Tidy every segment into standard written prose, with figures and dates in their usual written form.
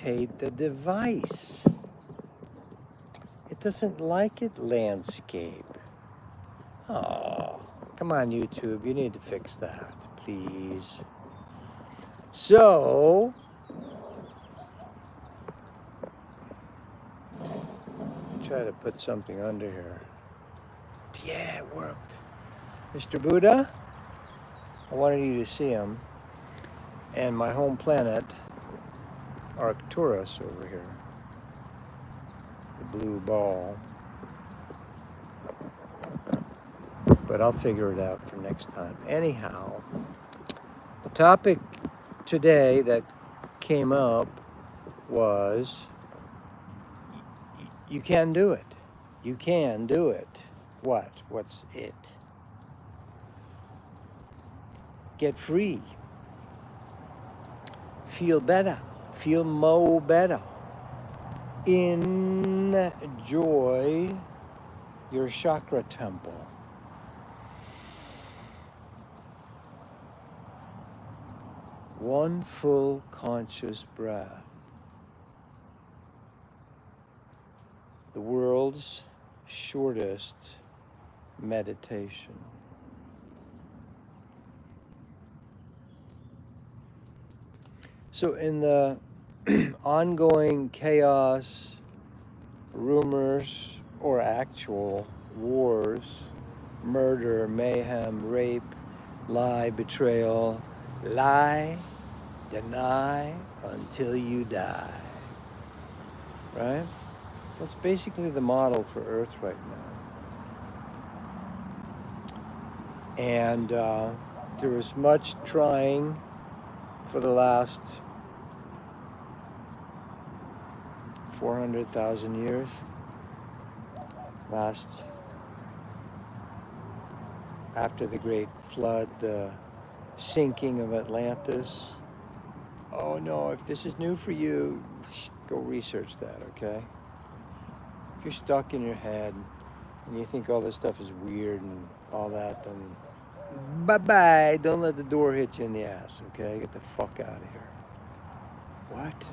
rotate the device. It doesn't like it landscape. Oh, come on, YouTube. You need to fix that, please. So, try to put something under here. Yeah, it worked. Mr. Buddha, I wanted you to see him. And my home planet, Arcturus over here. The blue ball. But I'll figure it out for next time. Anyhow, the topic today that came up was you can do it. You can do it. What? What's it? Get free. Feel better. Feel mo better. Enjoy your chakra temple. One full conscious breath. The world's shortest meditation. So in the ongoing chaos, rumors, or actual wars, murder, mayhem, rape, lie, betrayal, lie, deny until you die. Right? That's basically the model for Earth right now. And there was much trying for the last 400,000 years. After the Great Flood, the sinking of Atlantis. Oh no, if this is new for you, go research that, okay? If you're stuck in your head and you think all this stuff is weird and all that, then bye-bye. Don't let the door hit you in the ass, okay? Get the fuck out of here. What?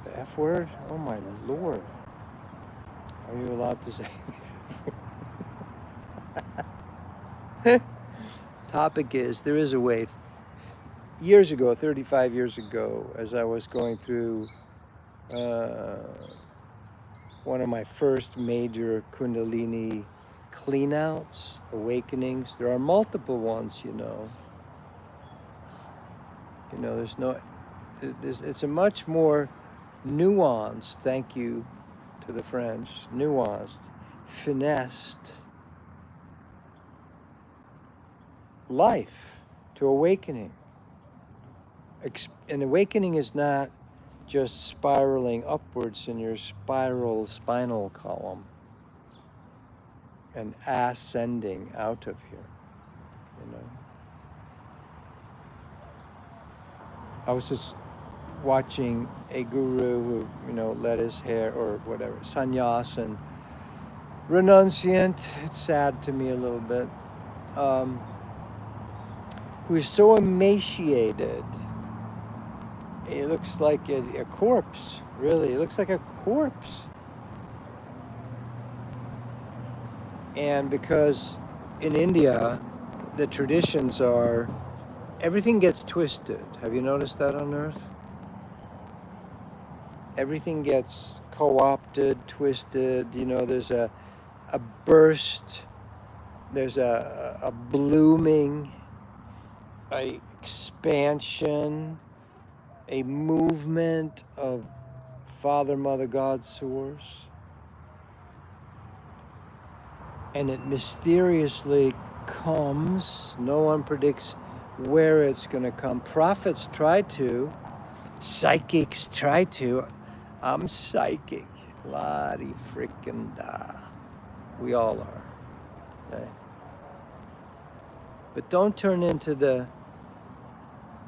The F word? Oh my Lord. Are you allowed to say that? Topic is, there is a way. Years ago, 35 years ago, as I was going through one of my first major Kundalini cleanouts, awakenings. There are multiple ones, you know. You know, it's a much more nuanced, thank you to the French, nuanced, finessed life to awakening. An awakening is not just spiraling upwards in your spinal column and ascending out of here, you know. I was just watching a guru who, you know, let his hair, or whatever, sannyas and renunciant, it's sad to me a little bit, who is so emaciated. It looks like a corpse, really. It looks like a corpse. And because in India, the traditions are, everything gets twisted. Have you noticed that on Earth? Everything gets co-opted, twisted. You know, there's a burst, there's a blooming, a expansion, a movement of Father, Mother, God, Source. And it mysteriously comes. No one predicts where it's going to come. Prophets try to. Psychics try to. I'm psychic. La-di frickin' da. We all are. Okay? But don't turn into the...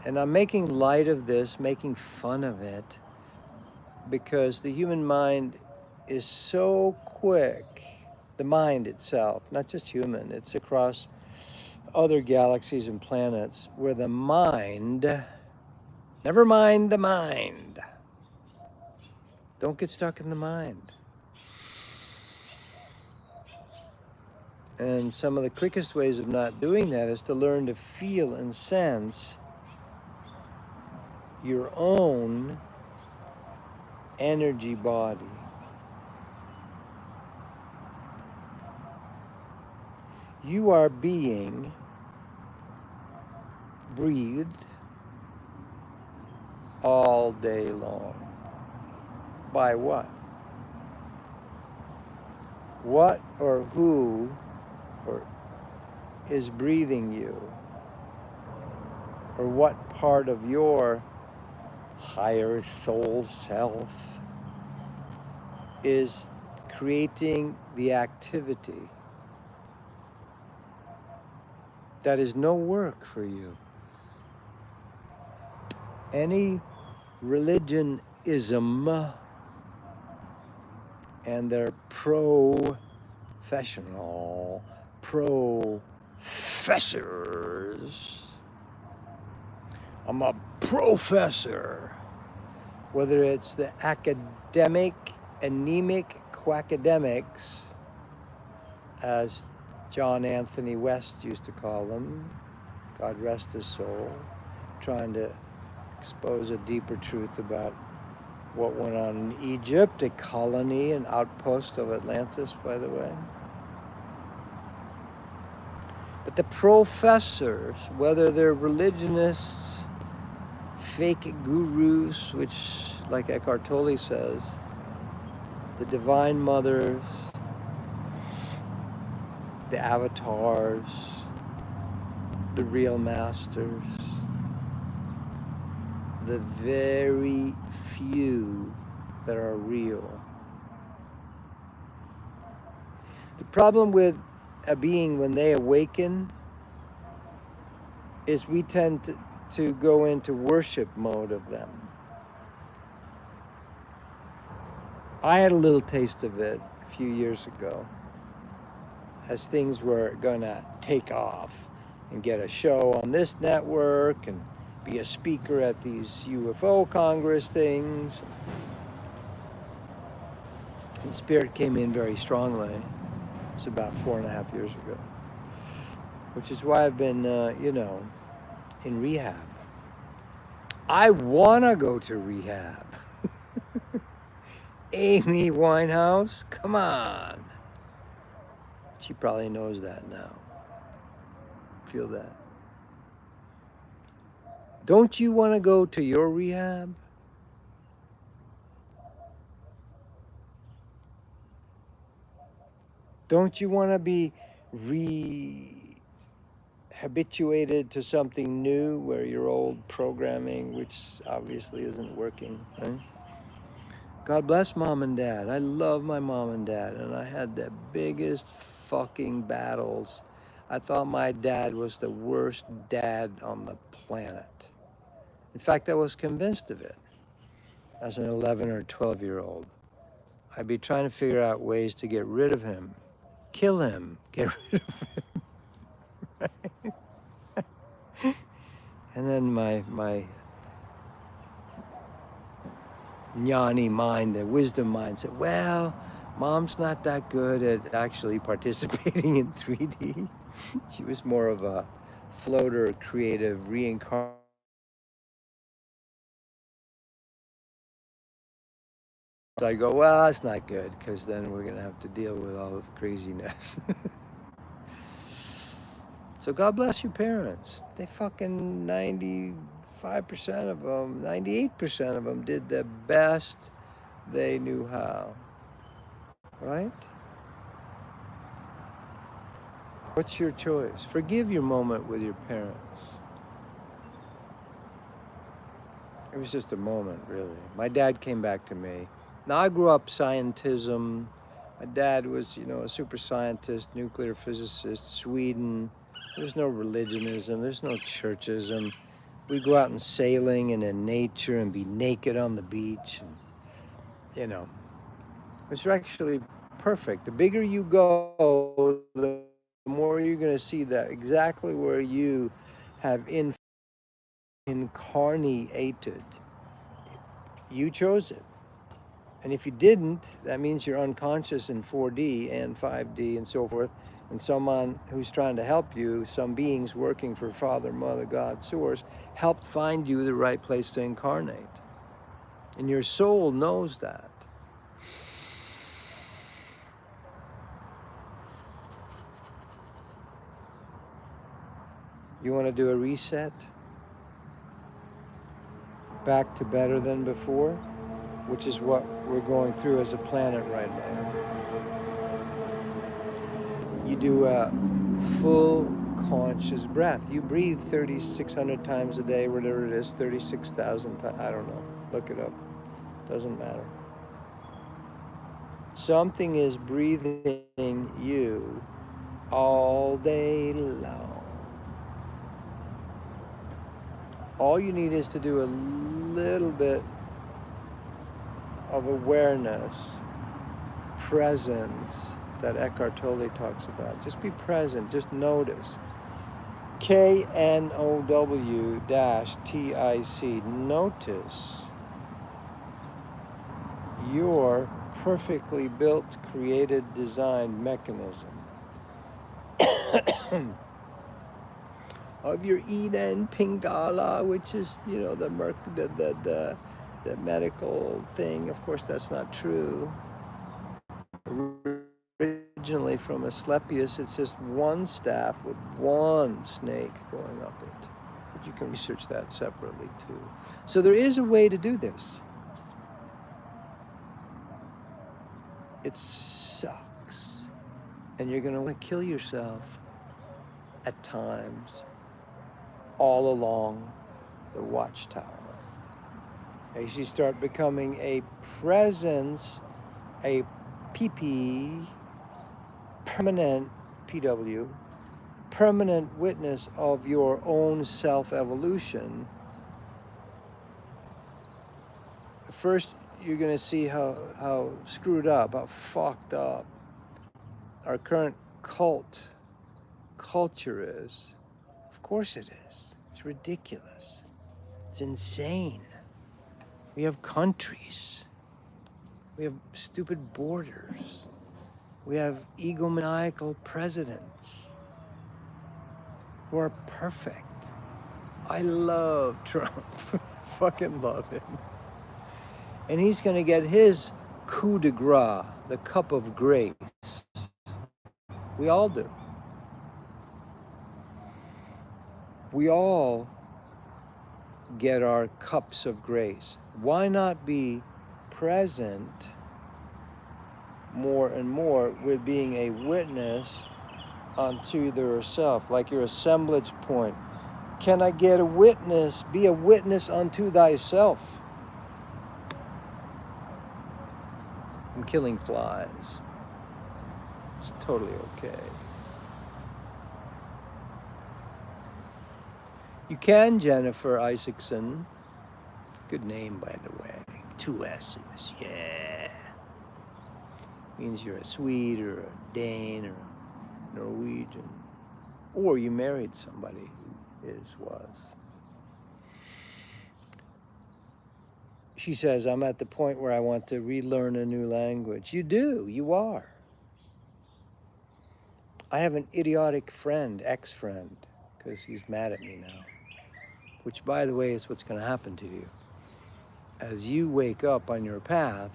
And I'm making light of this, making fun of it, because the human mind is so quick. The mind itself, not just human, it's across other galaxies and planets, where the mind, never mind the mind, Don't get stuck in the mind. And some of the quickest ways of not doing that is to learn to feel and sense your own energy body. You are being breathed all day long. By what? What or who or is breathing you? Or what part of your higher soul self is creating the activity that is no work for you? Any religionism and their professional professors. I'm a professor. Whether it's the academic, anemic quackademics, as John Anthony West used to call them, God rest his soul, trying to expose a deeper truth about what went on in Egypt, a colony, an outpost of Atlantis, by the way. But the professors, whether they're religionists, fake gurus, which, like Eckhart Tolle says, the divine mothers, the avatars, the real masters, the very few that are real. The problem with a being when they awaken is we tend to go into worship mode of them. I had a little taste of it a few years ago as things were gonna take off and get a show on this network and be a speaker at these UFO Congress things. And Spirit came in very strongly. It's about 4.5 years ago, which is why I've been, in rehab. I wanna go to rehab. Amy Winehouse, come on. She probably knows that now. Feel that. Don't you want to go to your rehab? Don't you want to be habituated to something new where your old programming, which obviously isn't working, right? God bless mom and dad. I love my mom and dad, and I had the biggest fucking battles. I thought my dad was the worst dad on the planet. In fact, I was convinced of it as an 11 or 12-year-old. I'd be trying to figure out ways to get rid of him, kill him, get rid of him. And then my jnani mind, the wisdom mind said, well, mom's not that good at actually participating in 3D. She was more of a floater, creative, reincarnate. I go, well, that's not good, because then we're going to have to deal with all of the craziness. So God bless your parents. They fucking 95% of them, 98% of them did the best they knew how. Right? What's your choice? Forgive your moment with your parents. It was just a moment, really. My dad came back to me. Now, I grew up scientism. My dad was, a super scientist, nuclear physicist, Sweden. There's no religionism. There's no churchism. We go out and sailing and in nature and be naked on the beach. And, it's actually perfect. The bigger you go, the more you're going to see that exactly where you have incarnated. You chose it. And if you didn't, that means you're unconscious in 4D and 5D and so forth. And someone who's trying to help you, some beings working for Father, Mother, God, Source, helped find you the right place to incarnate. And your soul knows that. You want to do a reset? Back to better than before? Which is what we're going through as a planet right now. You do a full conscious breath. You breathe 3,600 times a day, whatever it is, 36,000 times, I don't know. Look it up. Doesn't matter. Something is breathing you all day long. All you need is to do a little bit of awareness, presence, that Eckhart Tolle talks about. Just be present, just notice. KNOW-TIC, notice your perfectly built, created, designed mechanism of your Eden Pingala, which is, you know, the medical thing. Of course, that's not true. Originally from Asclepius, it's just one staff with one snake going up it. But you can research that separately too. So there is a way to do this. It sucks. And you're going to want to kill yourself at times all along the watchtower. As you start becoming a presence, a PP, permanent PW, permanent witness of your own self-evolution, first you're going to see how screwed up, how fucked up our current culture is. Of course it is. It's ridiculous. It's insane. We have countries. We have stupid borders. We have egomaniacal presidents who are perfect. I love Trump. Fucking love him. And he's going to get his coup de grace, the cup of grace. We all do. We all get our cups of grace. Why not be present more and more with being a witness unto yourself, like your assemblage point? Can I get a witness, be a witness unto thyself? I'm killing flies. It's totally okay. You can, Jennifer Isaacson. Good name, by the way. 2 S's, yeah. Means you're a Swede or a Dane or a Norwegian. Or you married somebody who was. She says, I'm at the point where I want to relearn a new language. You do, you are. I have an idiotic friend, ex-friend, because he's mad at me now. Which, by the way, is what's going to happen to you. As you wake up on your path,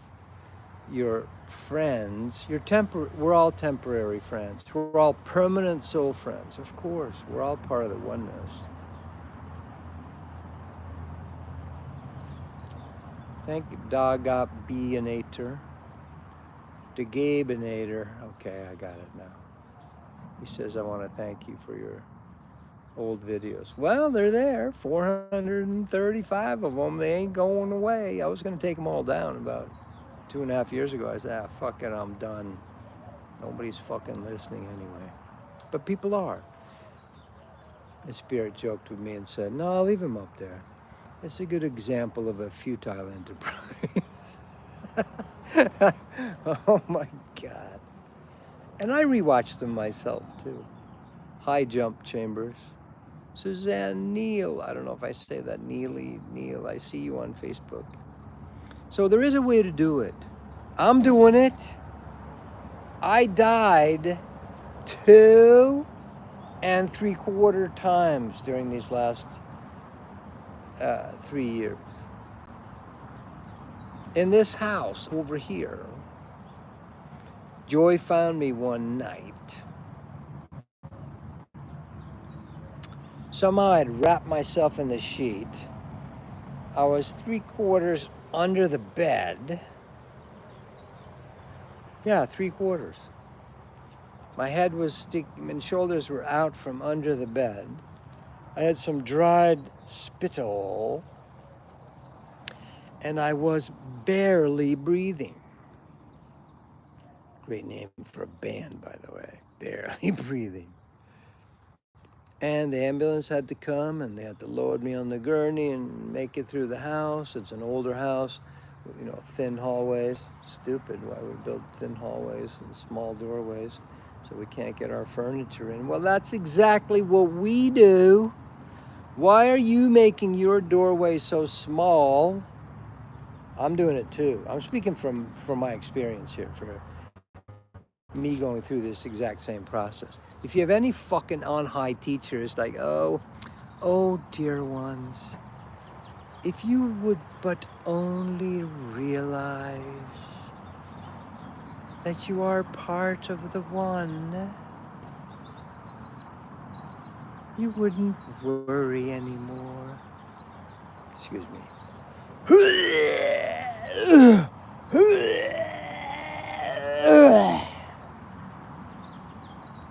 your friends, we're all temporary friends. We're all permanent soul friends. Of course, we're all part of the oneness. Thank you, Dagabinator. Dagabinator. Okay, I got it now. He says, I want to thank you for your old videos. Well, they're there. 435 of them. They ain't going away. I was going to take them all down about 2.5 years ago. I said, fuck it, I'm done. Nobody's fucking listening anyway. But people are. The spirit joked with me and said, no, I'll leave them up there. It's a good example of a futile enterprise. Oh my God. And I rewatched them myself too. High Jump Chambers. Suzanne Neal, I don't know if I say that, Neil, I see you on Facebook. So there is a way to do it. I'm doing it. I died 2 3/4 times during these last 3 years. In this house over here, Joy found me one night. Somehow I'd wrapped myself in the sheet. I was 3/4 under the bed. Yeah, 3/4. My head was and shoulders were out from under the bed. I had some dried spittle, and I was barely breathing. Great name for a band, by the way. Barely breathing. And the ambulance had to come, and they had to load me on the gurney and make it through the house. It's an older house, you know, thin hallways. Stupid why we build thin hallways and small doorways so we can't get our furniture in. Well, that's exactly what we do. Why are you making your doorway so small? I'm doing it too. I'm speaking from my experience here, for me going through this exact same process. If you have any fucking on-high teachers like, oh, dear ones, if you would but only realize that you are part of the one, you wouldn't worry anymore. Excuse me.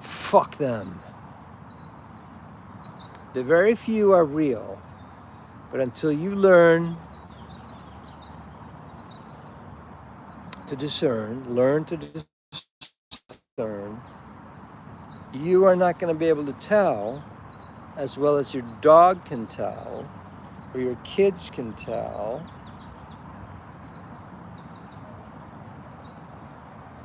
Fuck them. The very few are real, but until you learn to discern, you are not going to be able to tell as well as your dog can tell, or your kids can tell,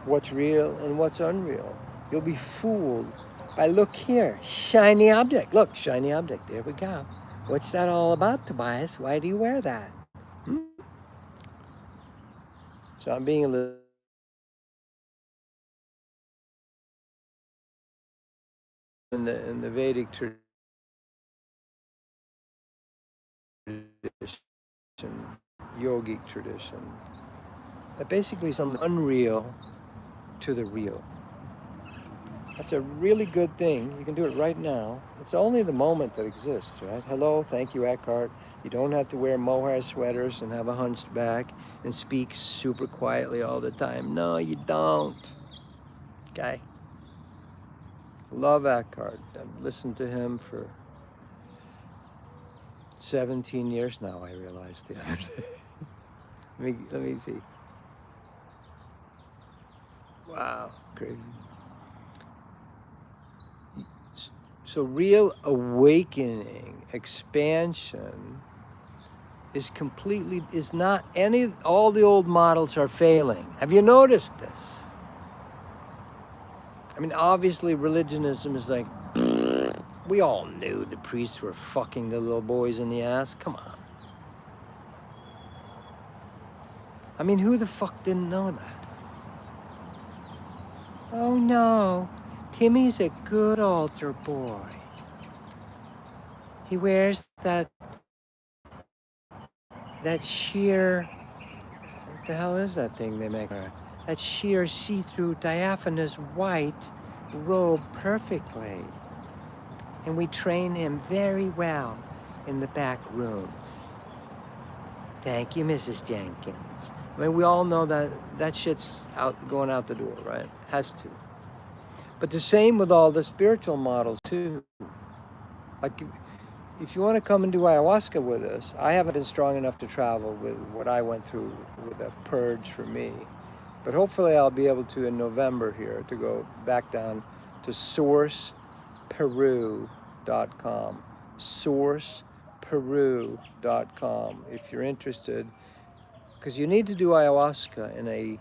what's real and what's unreal. You'll be fooled by, look here, shiny object. Look, shiny object, there we go. What's that all about, Tobias? Why do you wear that? So I'm being a little... In the Vedic tradition, yogic tradition, that basically something unreal to the real. That's a really good thing. You can do it right now. It's only the moment that exists, right? Hello, thank you, Eckhart. You don't have to wear mohair sweaters and have a hunched back and speak super quietly all the time. No, you don't. Okay. Love Eckhart. I've listened to him for 17 years now, I realized the other day. Let me see. Wow, crazy. So real awakening, expansion is not all the old models are failing. Have you noticed this? I mean, obviously religionism is like, we all knew the priests were fucking the little boys in the ass. Come on. I mean, who the fuck didn't know that? Oh no, Timmy's a good altar boy. He wears that sheer, what the hell is that thing they make? That sheer see-through diaphanous white robe perfectly. And we train him very well in the back rooms. Thank you, Mrs. Jenkins. I mean, we all know that shit's going out the door, right? Has to. But the same with all the spiritual models too. Like, if you want to come and do ayahuasca with us, I haven't been strong enough to travel with what I went through with a purge for me. But hopefully I'll be able to in November here to go back down to sourceperu.com. Sourceperu.com if you're interested. Because you need to do ayahuasca in a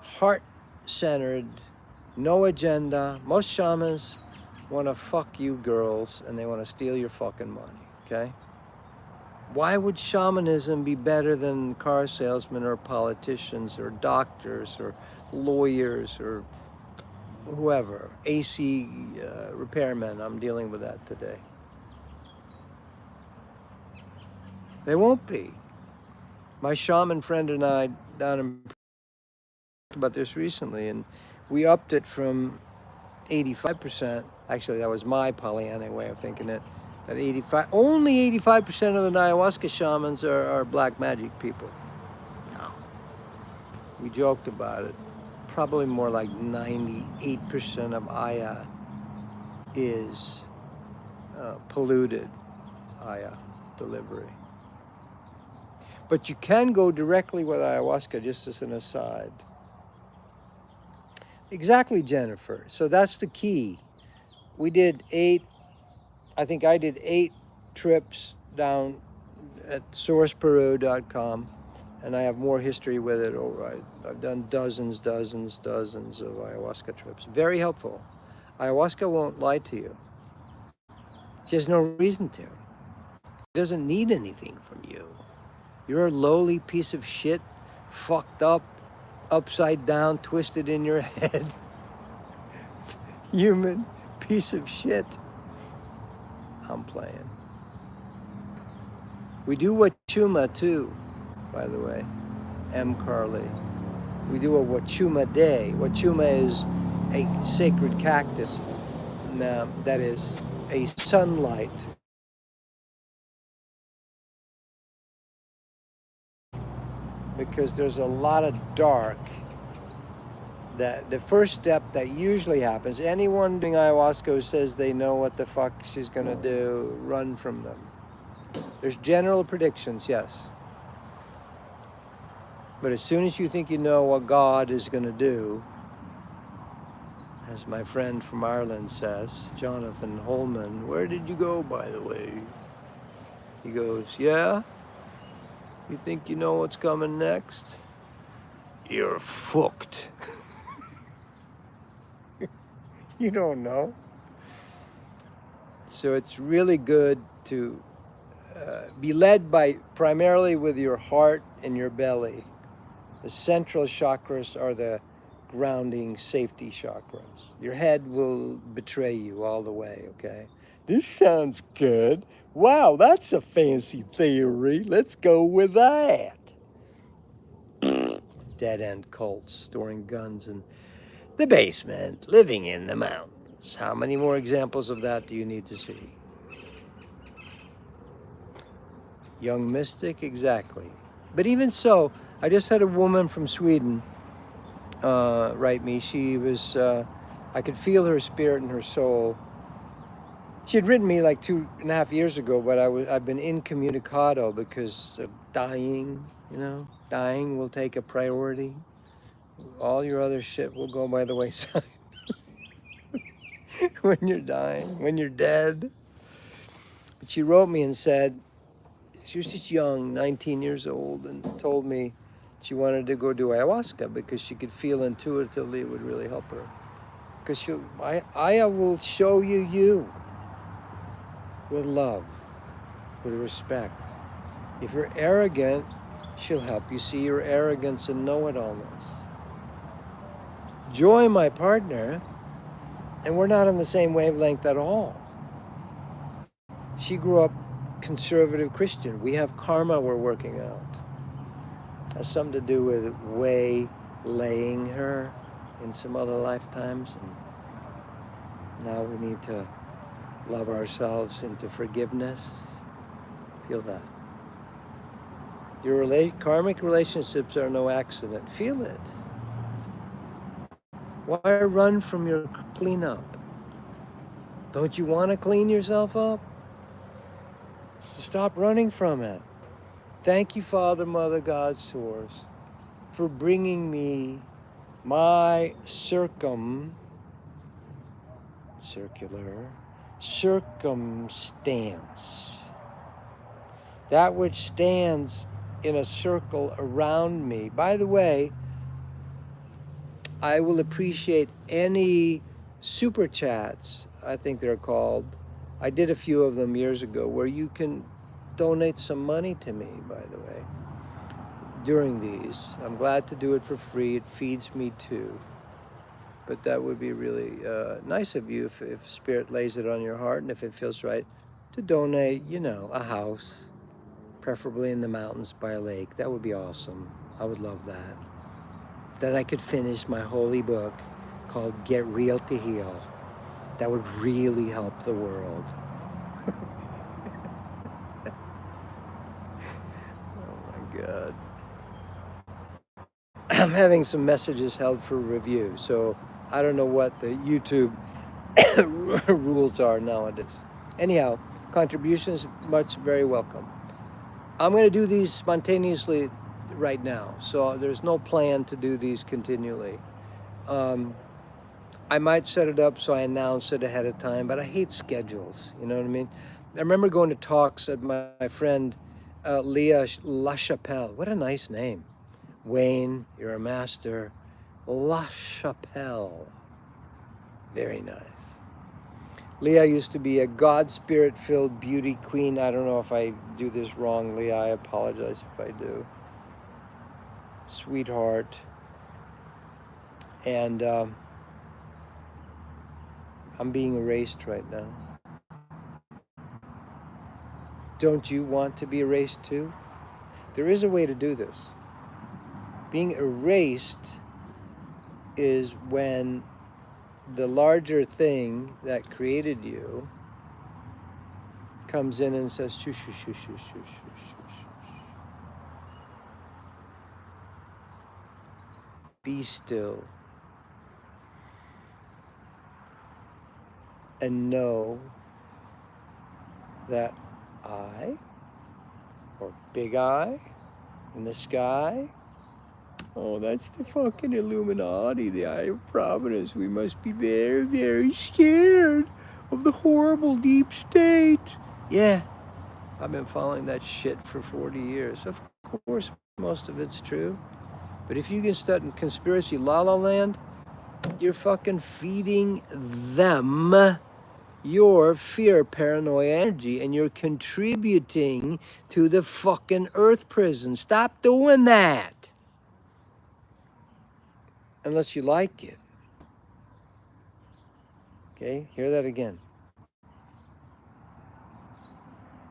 heart-centered, no agenda. Most shamans want to fuck you girls and they want to steal your fucking money, okay? Why would shamanism be better than car salesmen or politicians or doctors or lawyers or whoever? AC repairmen, I'm dealing with that today. They won't be. My shaman friend and I down in talked about this recently, and we upped it from 85%. Actually, that was my Pollyanna way of thinking it. That only 85% of the ayahuasca shamans are black magic people. No. We joked about it. Probably more like 98% of Aya is polluted Aya delivery. But you can go directly with ayahuasca, just as an aside. Exactly, Jennifer. So that's the key. We did I think I did 8 trips down at sourceperu.com, and I have more history with it. I've done dozens of ayahuasca trips. Very helpful. Ayahuasca won't lie to you. She has no reason to. It doesn't need anything from you. You're a lowly piece of shit, fucked up, upside down, twisted in your head. Human piece of shit. I'm playing. We do Wachuma too, by the way. M. Carly. We do a Wachuma day. Wachuma is a sacred cactus that is a sunlight. Because there's a lot of dark. That the first step that usually happens, anyone doing ayahuasca who says they know what the fuck she's gonna do, run from them. There's general predictions, yes. But as soon as you think you know what God is gonna do, as my friend from Ireland says, Jonathan Holman, where did you go, by the way? He goes, yeah? You think you know what's coming next? You're fucked. You don't know. So it's really good to be led by primarily with your heart and your belly. The central chakras are the grounding safety chakras. Your head will betray you all the way, okay? This sounds good. Wow, that's a fancy theory. Let's go with that. Dead-end cults storing guns in the basement, living in the mountains. How many more examples of that do you need to see? Young mystic, exactly. But even so, I just had a woman from Sweden write me. She was, I could feel her spirit and her soul. She had written me like 2.5 years ago, but I've been incommunicado because of dying, you know? Dying will take a priority. All your other shit will go by the wayside. When you're dying, when you're dead. But she wrote me and said, she was just young, 19 years old, and told me she wanted to go do ayahuasca because she could feel intuitively it would really help her. Because Aya will show you with love, with respect. If you're arrogant, she'll help you see your arrogance and know-it-allness. Joy, my partner, and we're not on the same wavelength at all. She grew up conservative Christian. We have karma we're working out. Has something to do with waylaying her in some other lifetimes. And now we need to love ourselves into forgiveness. Feel that. Your karmic relationships are no accident. Feel it. Why run from your cleanup? Don't you want to clean yourself up? So stop running from it. Thank you, Father, Mother, God, Source, for bringing me my circumstance. That which stands in a circle around me. By the way, I will appreciate any super chats, I think they're called. I did a few of them years ago, where you can donate some money to me, by the way, during these. I'm glad to do it for free. It feeds me too. But that would be really nice of you if Spirit lays it on your heart and if it feels right to donate, you know, a house, preferably in the mountains by a lake. That would be awesome. I would love that. Then I could finish my holy book called Get Real to Heal. That would really help the world. Oh my God. I'm having some messages held for review, so I don't know what the YouTube rules are nowadays. Anyhow, contributions much very welcome. I'm going to do these spontaneously right now, so there's no plan to do these continually. I might set it up so I announce it ahead of time, but I hate schedules, you know what I mean? I remember going to talks at my friend Leah LaChapelle. What a nice name. Wayne, you're a master. LaChapelle. Very nice. Leah used to be a God spirit-filled beauty queen. I don't know if I do this wrong, Leah. I apologize if I do. Sweetheart. And I'm being erased right now. Don't you want to be erased too? There is a way to do this. Being erased is when the larger thing that created you comes in and says, shoo, shoo, shoo, shoo, shoo, shoo, shoo, shoo. Be still and know that I, or big I, in the sky, oh, that's the fucking Illuminati, the Eye of Providence. We must be very, very scared of the horrible deep state. Yeah, I've been following that shit for 40 years. Of course, most of it's true. But if you get stuck in conspiracy la-la land, you're fucking feeding them your fear, paranoia energy, and you're contributing to the fucking earth prison. Stop doing that. Unless you like it. Okay, hear that again.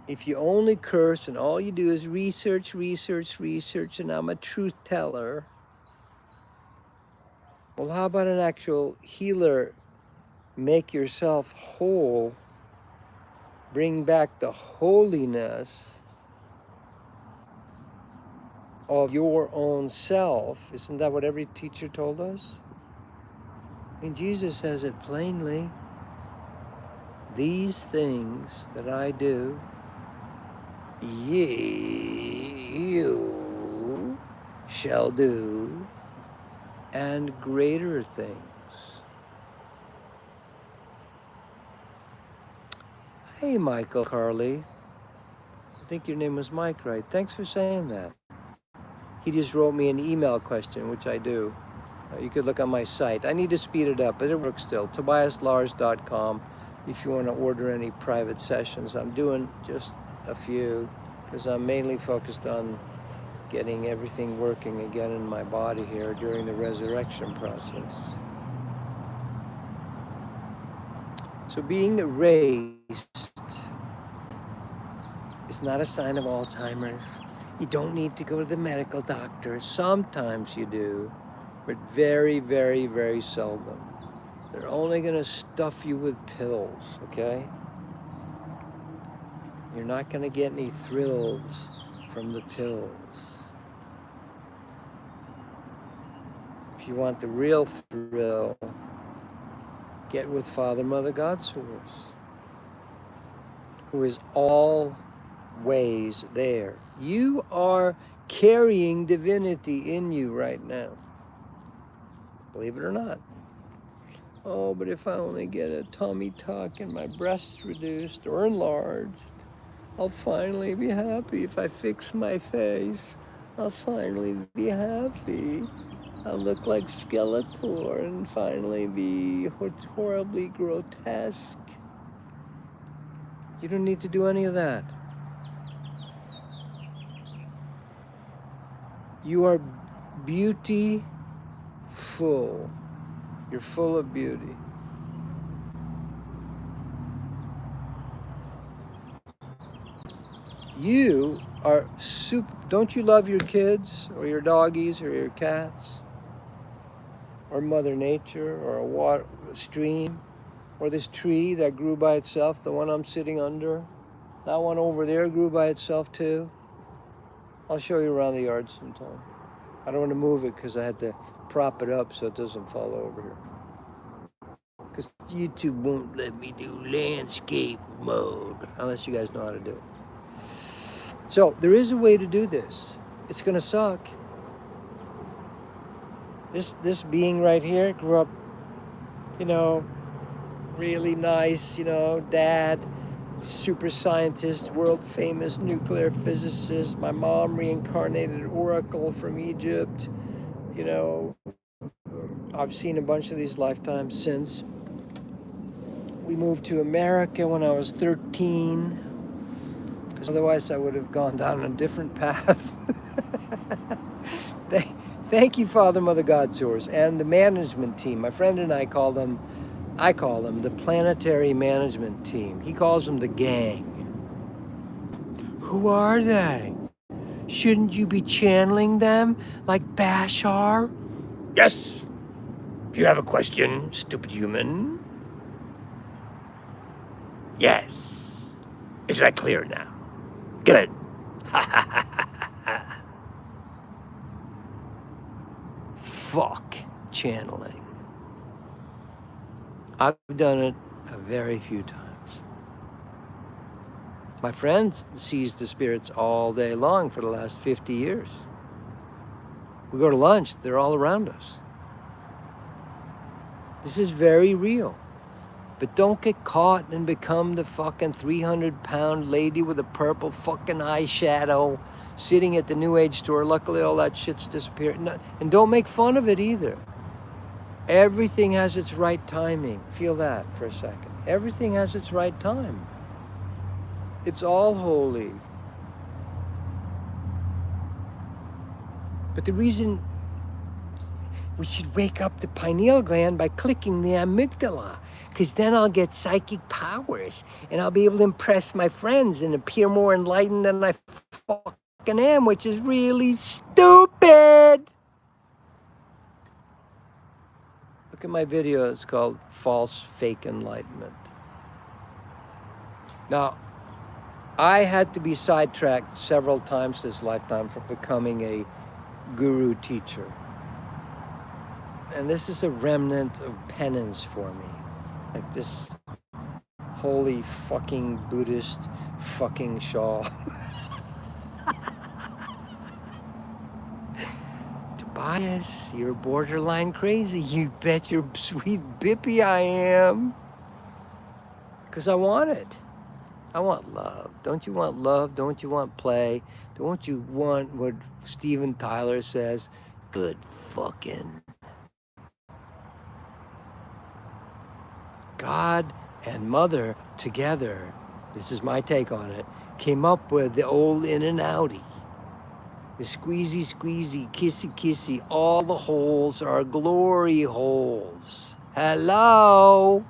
If you only curse and all you do is research, research, research, and I'm a truth teller, well, how about an actual healer? Make yourself whole, bring back the holiness of your own self. Isn't that what every teacher told us? I mean, Jesus says it plainly. These things that I do, you shall do, and greater things. Hey, Michael Carley. I think your name was Mike, right? Thanks for saying that. He just wrote me an email question, which I do. You could look on my site. I need to speed it up, but it works still. TobiasLars.com if you want to order any private sessions. I'm doing just a few because I'm mainly focused on getting everything working again in my body here during the resurrection process. So being erased is not a sign of Alzheimer's. You don't need to go to the medical doctor. Sometimes you do, but very, very, very seldom. They're only going to stuff you with pills, okay? You're not going to get any thrills from the pills. If you want the real thrill, get with Father, Mother, God Source, who is always there. You are carrying divinity in you right now. Believe it or not. Oh, but if I only get a tummy tuck and my breasts reduced or enlarged, I'll finally be happy. If I fix my face, I'll finally be happy. I'll look like Skeletor and finally be horribly grotesque. You don't need to do any of that. You are beautiful. You're full of beauty. You are super. Don't you love your kids or your doggies or your cats or Mother Nature or a stream or this tree that grew by itself, the one I'm sitting under? That one over there grew by itself too. I'll show you around the yard sometime. I don't want to move it because I had to prop it up so it doesn't fall over here. Because YouTube won't let me do landscape mode unless you guys know how to do it. So there is a way to do this. It's gonna suck. This being right here grew up, you know, really nice, you know, dad, super scientist, world famous nuclear physicist. My mom reincarnated oracle from Egypt. You know, I've seen a bunch of these lifetimes since. We moved to America when I was 13, because otherwise I would have gone down a different path. Thank you, Father, Mother, God Source, and the management team. My friend and I call them the planetary management team. He calls them the gang. Who are they? Shouldn't you be channeling them like Bashar? Yes. Do you have a question, stupid human? Yes. Is that clear now? Good. Fuck channeling. I've done it a very few times. My friend sees the spirits all day long for the last 50 years. We go to lunch, they're all around us. This is very real. But don't get caught and become the fucking 300-pound lady with a purple fucking eyeshadow sitting at the New Age store. Luckily, all that shit's disappeared. And don't make fun of it either. Everything has its right timing. Feel that for a second. Everything has its right time. It's all holy. But the reason we should wake up the pineal gland by clicking the amygdala, because then I'll get psychic powers and I'll be able to impress my friends and appear more enlightened than I fucking am, which is really stupid. Look at my video. It's called False Fake Enlightenment. Now, I had to be sidetracked several times this lifetime for becoming a guru teacher. And this is a remnant of penance for me. Like this holy fucking Buddhist fucking shawl. Tobias, you're borderline crazy. You bet your sweet bippy I am. Because I want it. I want love. Don't you want love? Don't you want play? Don't you want what Steven Tyler says? Good fucking. God and Mother together, this is my take on it, came up with the old in and outie. The squeezy, squeezy, kissy, kissy. All the holes are glory holes. Hello?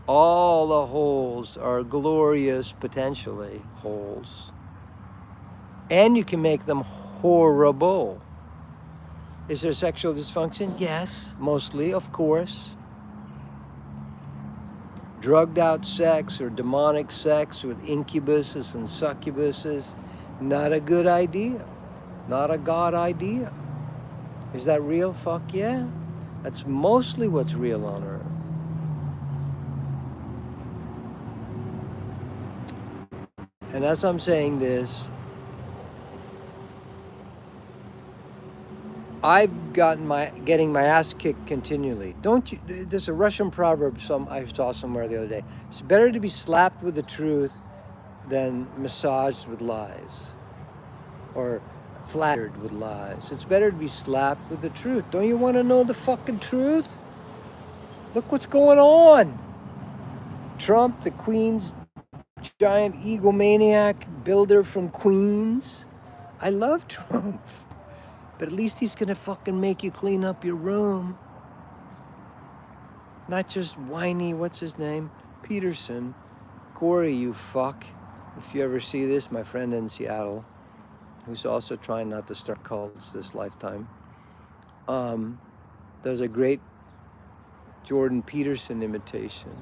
All the holes are glorious, potentially, holes. And you can make them horrible. Is there sexual dysfunction? Yes, mostly, of course. Drugged out sex or demonic sex with incubuses and succubuses, not a good idea. Not a God idea. Is that real? Fuck yeah. That's mostly what's real on Earth. And as I'm saying this, I've getting my ass kicked continually. Don't you? There's a Russian proverb I saw somewhere the other day. It's better to be slapped with the truth than massaged with lies, or flattered with lies. It's better to be slapped with the truth. Don't you want to know the fucking truth? Look what's going on. Trump, the Queen's giant egomaniac builder from Queens. I love Trump. But at least he's gonna fucking make you clean up your room. Not just whiny, what's his name? Peterson. Corey, you fuck. If you ever see this, my friend in Seattle, who's also trying not to start cults this lifetime, does a great Jordan Peterson imitation.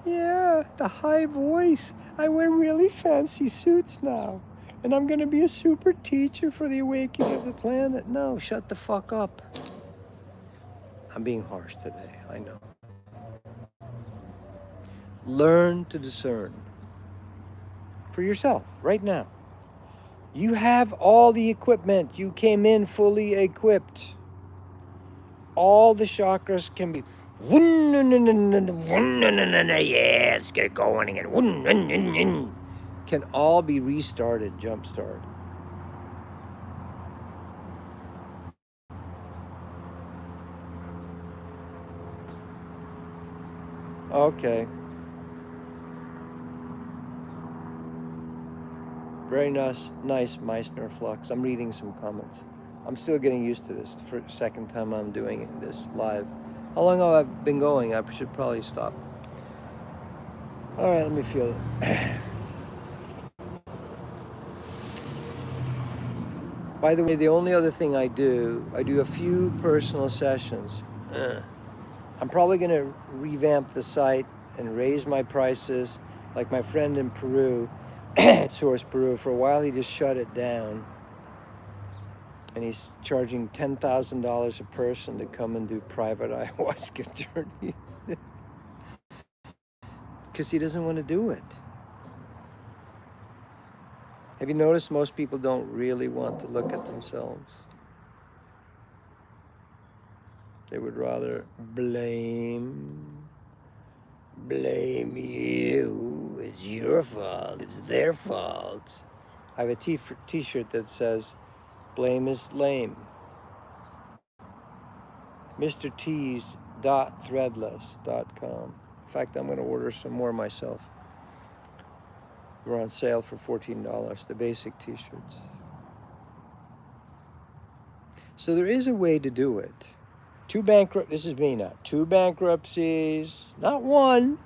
Yeah, the high voice. I wear really fancy suits now. And I'm gonna be a super teacher for the awakening of the planet. No, shut the fuck up. I'm being harsh today, I know. Learn to discern for yourself right now. You have all the equipment. You came in fully equipped. All the chakras can be, yeah, let's get it going again. Can all be restarted, jump start. Okay. Very nice, Meissner Flux. I'm reading some comments. I'm still getting used to this. For the second time I'm doing this live. How long have I been going? I should probably stop. All right, let me feel it. By the way, the only other thing I do a few personal sessions. I'm probably going to revamp the site and raise my prices, like my friend in Peru, at Source Peru. For a while, he just shut it down. And he's charging $10,000 a person to come and do private ayahuasca journey. Because he doesn't want to do it. Have you noticed most people don't really want to look at themselves? They would rather blame you. It's your fault. It's their fault. I have a t-shirt that says, blame is lame. MrTees.threadless.com. In fact, I'm going to order some more myself. We're on sale for $14, the basic t-shirts. So there is a way to do it. This is me now. 2 bankruptcies, not 1.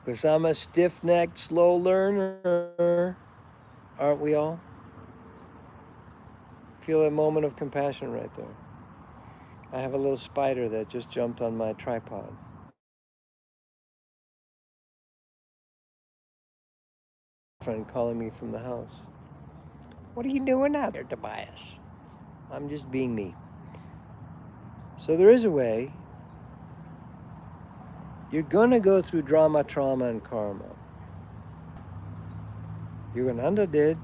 Because I'm a stiff-necked, slow learner. Aren't we all? Feel a moment of compassion right there. I have a little spider that just jumped on my tripod. Friend calling me from the house. What are you doing out there, Tobias? I'm just being me. So there is a way. You're gonna go through drama, trauma, and karma. Yogananda did.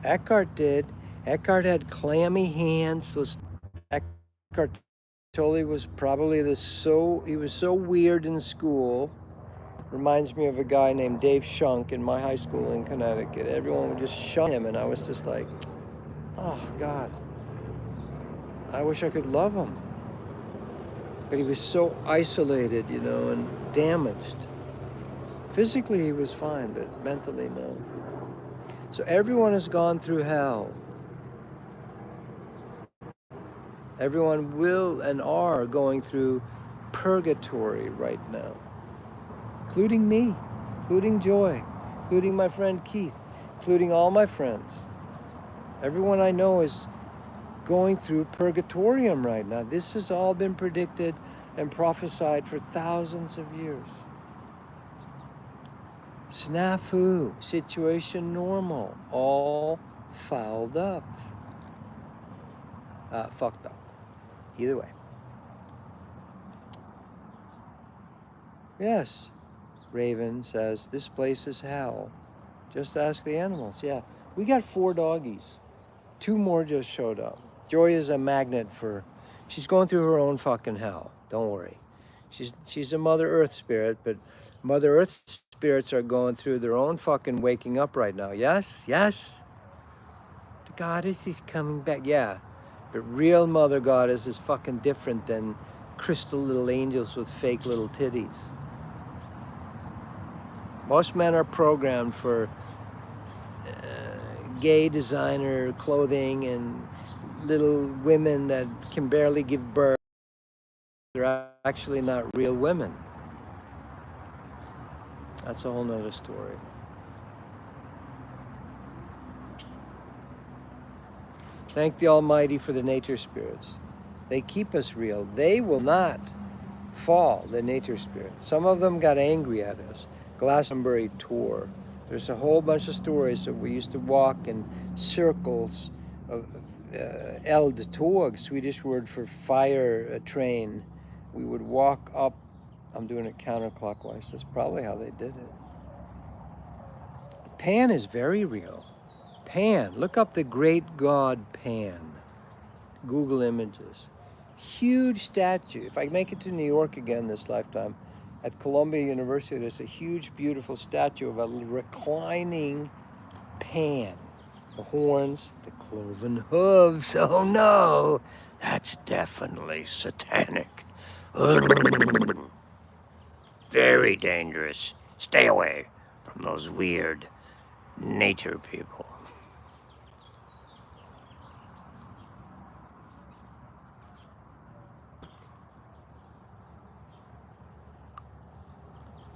Eckhart did. Eckhart had clammy hands. Eckhart Tolle was probably he was so weird in school. Reminds me of a guy named Dave Shunk in my high school in Connecticut. Everyone would just shun him, and I was just like, oh God, I wish I could love him. But he was so isolated, and damaged. Physically he was fine, but mentally no. So everyone has gone through hell. Everyone will and are going through purgatory right now. Including me, including Joy, including my friend Keith, including all my friends. Everyone I know is going through purgatorium right now. This has all been predicted and prophesied for thousands of years. Snafu, situation normal, all fouled up. Fucked up. Either way. Yes, Raven says, this place is hell. Just ask the animals. Yeah, we got 4 doggies. 2 more just showed up. Joy is a magnet she's going through her own fucking hell. Don't worry. She's a Mother Earth spirit, but Mother Earth spirits are going through their own fucking waking up right now. Yes? Yes? The goddess is coming back. Yeah. But real Mother Goddess is fucking different than crystal little angels with fake little titties. Most men are programmed for gay designer clothing and little women that can barely give birth. They're actually not real women. That's a whole nother story. Thank the Almighty for the nature spirits. They keep us real. They will not fall, the nature spirits. Some of them got angry at us. Glastonbury tour. There's a whole bunch of stories that we used to walk in circles of eld tåg, Swedish word for fire train. We would walk up. I'm doing it counterclockwise. That's probably how they did it. Pan is very real. Pan. Look up the great god Pan. Google images. Huge statue. If I make it to New York again this lifetime, at Columbia University, there's a huge, beautiful statue of a reclining Pan. The horns, the cloven hooves. Oh no, that's definitely satanic. Very dangerous. Stay away from those weird nature people.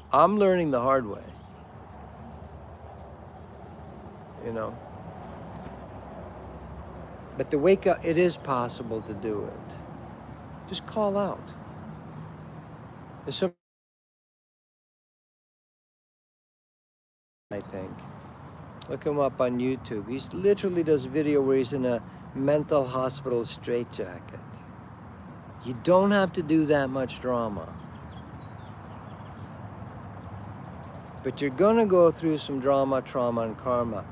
I'm learning the hard way, you know. But to wake up, it is possible to do it. Just call out. There's some, I think. Look him up on YouTube. He literally does video where he's in a mental hospital straitjacket. You don't have to do that much drama. But you're gonna go through some drama, trauma, and karma.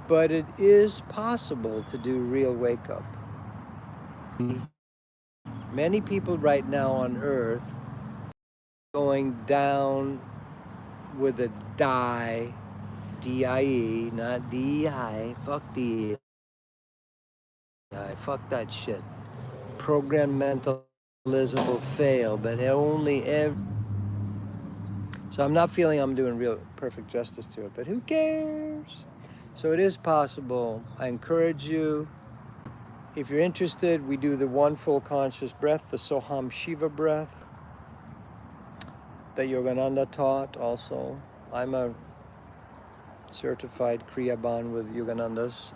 But it is possible to do real wake up. Many people right now on Earth going down with a die, D-I-E, not D-E-I, fuck D-E-I, fuck that shit. Program mentalism will fail, but so I'm not feeling I'm doing real perfect justice to it, but who cares? So it is possible. I encourage you, if you're interested, we do the one full conscious breath, the Soham Shiva breath that Yogananda taught also. I'm a certified Kriyaban with Yogananda's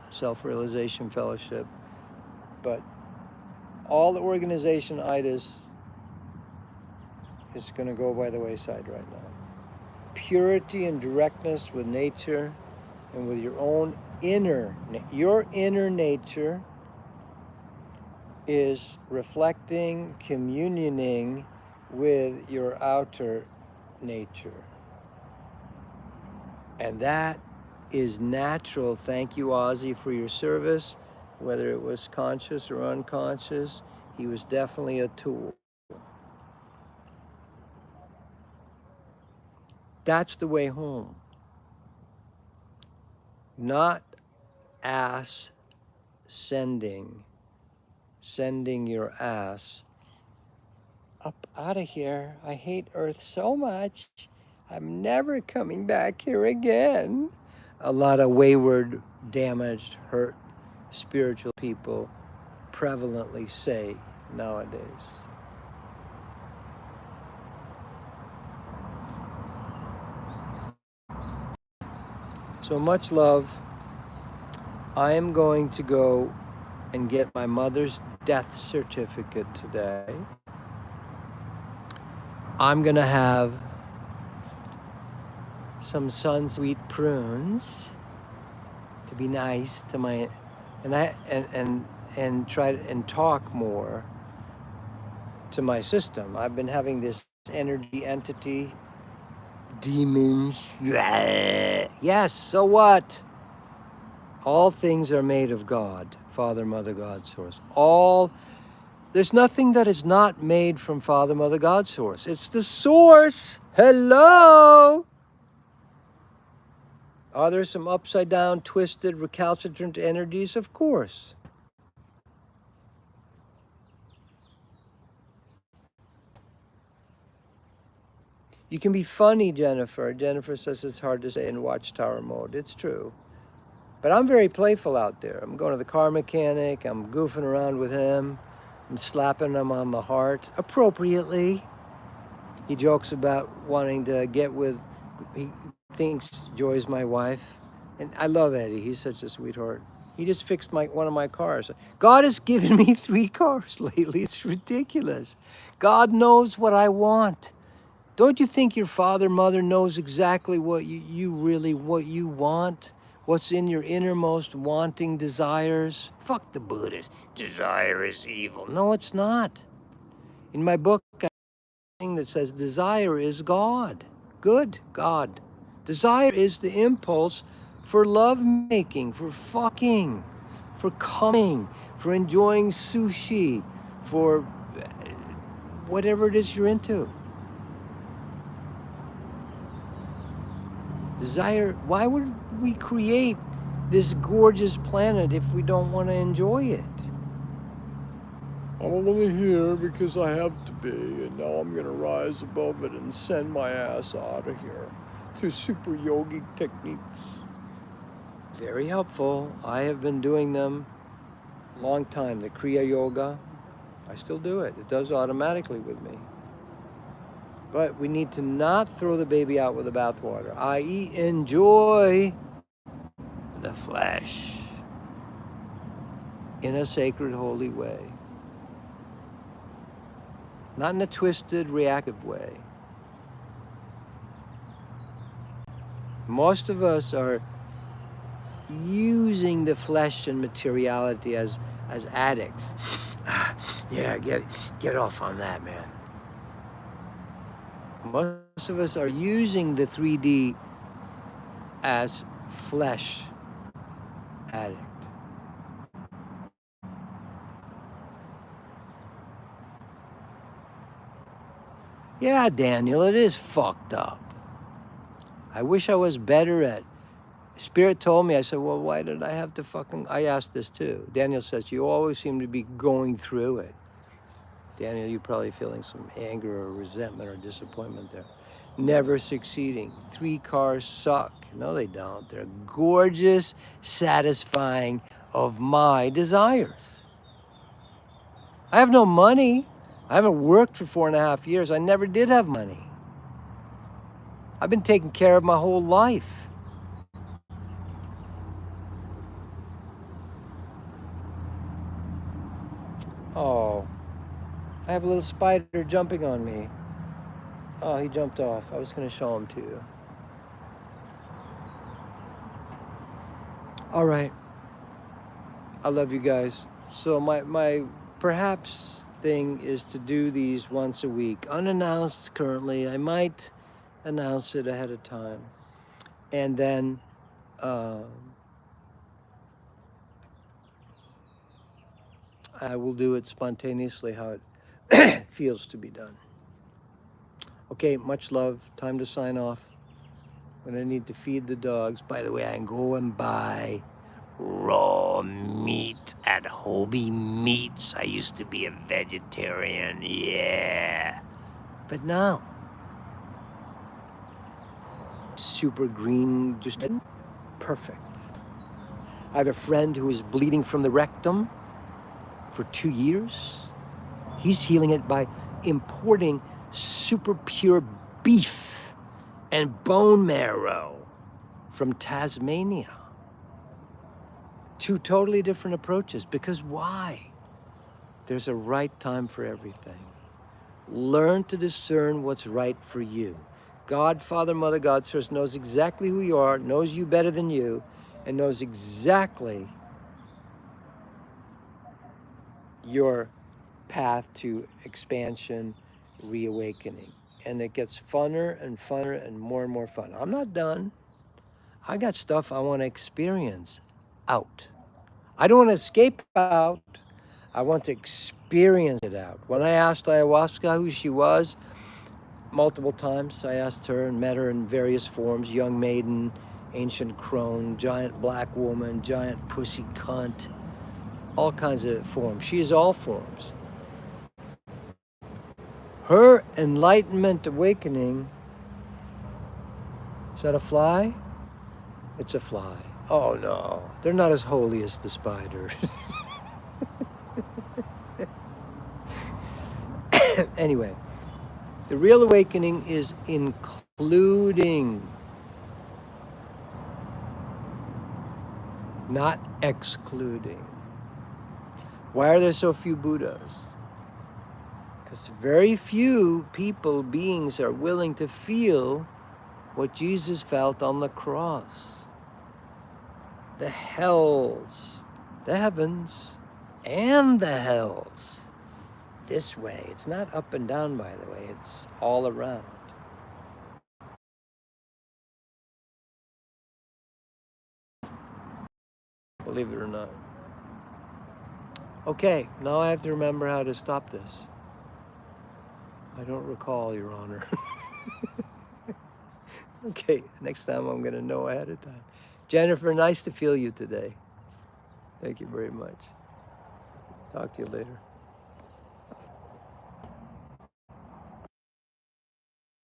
Self-Realization Fellowship. But all the organization-itis is going to go by the wayside right now. Purity and directness with nature and with your own your inner nature is reflecting, communioning with your outer nature. And that is natural. Thank you, Ozzy, for your service. Whether it was conscious or unconscious, he was definitely a tool. That's the way home. Not ass sending your ass up out of here. I hate Earth so much. I'm never coming back here again. A lot of wayward, damaged, hurt, spiritual people prevalently say nowadays. So much love. I am going to go and get my mother's death certificate today. I'm gonna have some sun-sweet prunes to be nice to my, and try and talk more to my system. I've been having this energy entity, demons. Yes, so what? All things are made of God, Father, Mother, God, Source. There's nothing that is not made from Father, Mother, God, Source. It's the Source. Hello. Are there some upside down, twisted, recalcitrant energies? Of course. You can be funny, Jennifer. Jennifer says it's hard to say in watchtower mode. It's true. But I'm very playful out there. I'm going to the car mechanic. I'm goofing around with him. I'm slapping him on the heart appropriately. He jokes about wanting to get with, he thinks Joy's my wife. And I love Eddie. He's such a sweetheart. He just fixed one of my cars. God has given me 3 cars lately. It's ridiculous. God knows what I want. Don't you think your father, mother knows exactly what you really, what you want? What's in your innermost wanting desires? Fuck the Buddhists. Desire is evil. No, it's not. In my book, I have a thing that says desire is God. Good God. Desire is the impulse for lovemaking, for fucking, for coming, for enjoying sushi, for whatever it is you're into. Desire, why would we create this gorgeous planet if we don't want to enjoy it? I'm only here because I have to be, and now I'm going to rise above it and send my ass out of here through super yogic techniques. Very helpful. I have been doing them a long time. The Kriya Yoga, I still do it. It does automatically with me. But we need to not throw the baby out with the bathwater, i.e. enjoy the flesh in a sacred, holy way. Not in a twisted, reactive way. Most of us are using the flesh and materiality as addicts. Yeah, get off on that, man. Most of us are using the 3D as flesh addict. Yeah, Daniel, it is fucked up. I wish I was better at. Spirit told me, I said, well, why did I have to fucking, I asked this too. Daniel says, you always seem to be going through it. Daniel, you're probably feeling some anger or resentment or disappointment there. Never succeeding. 3 cars suck. No, they don't. They're gorgeous, satisfying of my desires. I have no money. I haven't worked for 4.5 years. I never did have money. I've been taken care of my whole life. Oh, I have a little spider jumping on me. Oh, he jumped off. I was going to show him to you. All right. I love you guys. So my perhaps thing is to do these once a week. Unannounced currently. I might announce it ahead of time. And then I will do it spontaneously how it feels to be done. Okay, much love. Time to sign off. I'm gonna need to feed the dogs. By the way, I can go and buy raw meat at Hobie Meats. I used to be a vegetarian, yeah. But now, super green, just perfect. I have a friend who is bleeding from the rectum for 2 years. He's healing it by importing super pure beef and bone marrow from Tasmania. 2 totally different approaches. Because why? There's a right time for everything. Learn to discern what's right for you. God, Father, Mother, God, Source knows exactly who you are, knows you better than you, and knows exactly your path to expansion, reawakening. And it gets funner and funner and more fun. I'm not done. I got stuff I want to experience out. I don't want to escape out. I want to experience it out. When I asked ayahuasca who she was, multiple times I asked her and met her in various forms: young maiden, ancient crone, giant black woman, giant pussy cunt, all kinds of forms. She is all forms. Her enlightenment awakening Is that a fly? It's a fly. Oh no, they're not as holy as the spiders. Anyway, the real awakening is including, not excluding. Why are there so few Buddhas? Because very few people, beings, are willing to feel what Jesus felt on the cross. The hells, the heavens, and the hells. This way. It's not up and down, by the way. It's all around. Believe it or not. Okay, now I have to remember how to stop this. I don't recall, Your Honor. Okay, next time I'm going to know ahead of time. Jennifer, nice to feel you today. Thank you very much. Talk to you later.